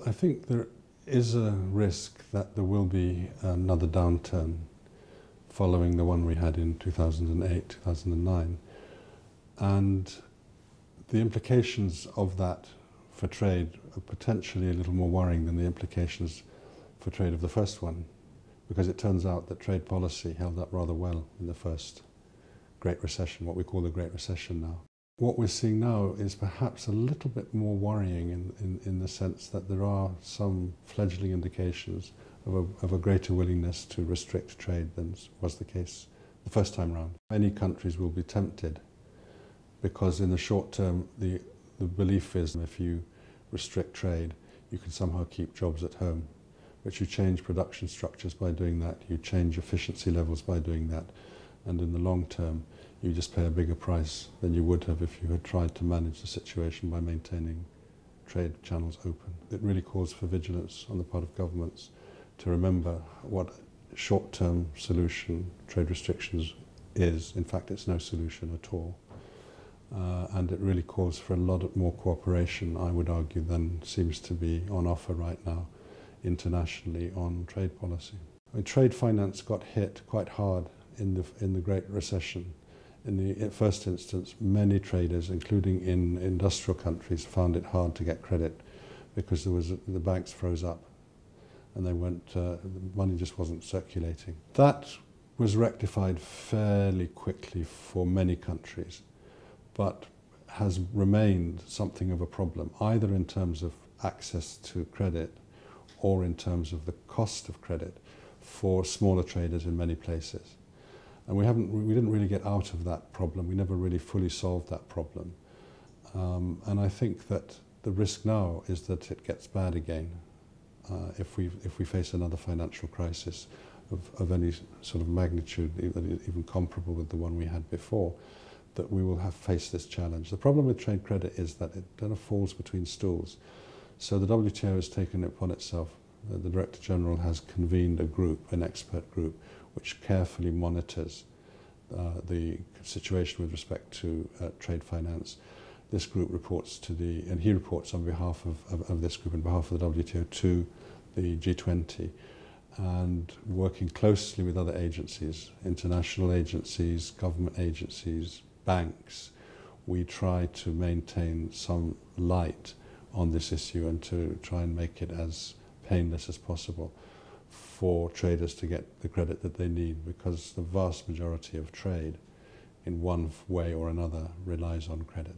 I think there is a risk that there will be another downturn following the one we had in 2008, 2009. And the implications of that for trade are potentially a little more worrying than the implications for trade of the first one, because it turns out that trade policy held up rather well in the first Great Recession, what we call the Great Recession now. What we're seeing now is perhaps a little bit more worrying in the sense that there are some fledgling indications of a greater willingness to restrict trade than was the case the first time round. Many countries will be tempted because in the short term the belief is if you restrict trade you can somehow keep jobs at home. But you change production structures by doing that, you change efficiency levels by doing that, and in the long term you just pay a bigger price than you would have if you had tried to manage the situation by maintaining trade channels open. It really calls for vigilance on the part of governments to remember what short-term solution trade restrictions is. In fact, it's no solution at all. And it really calls for a lot more cooperation, I would argue, than seems to be on offer right now internationally on trade policy. I mean, trade finance got hit quite hard in the Great Recession. In the first instance, many traders, including in industrial countries, found it hard to get credit because the banks froze up and the money just wasn't circulating. That was rectified fairly quickly for many countries, but has remained something of a problem, either in terms of access to credit or in terms of the cost of credit for smaller traders in many places. And we didn't really get out of that problem. We never really fully solved that problem. And I think that the risk now is that it gets bad again if we face another financial crisis of any sort of magnitude, even comparable with the one we had before, that we will have faced this challenge. The problem with trade credit is that it kind of falls between stools. So the WTO has taken it upon itself. The Director General has convened a group, an expert group, which carefully monitors the situation with respect to trade finance. This group reports to and he reports on behalf of this group, on behalf of the WTO, to the G20, and working closely with other agencies, international agencies, government agencies, banks, we try to maintain some light on this issue and to try and make it as painless as possible for traders to get the credit that they need, because the vast majority of trade in one way or another relies on credit.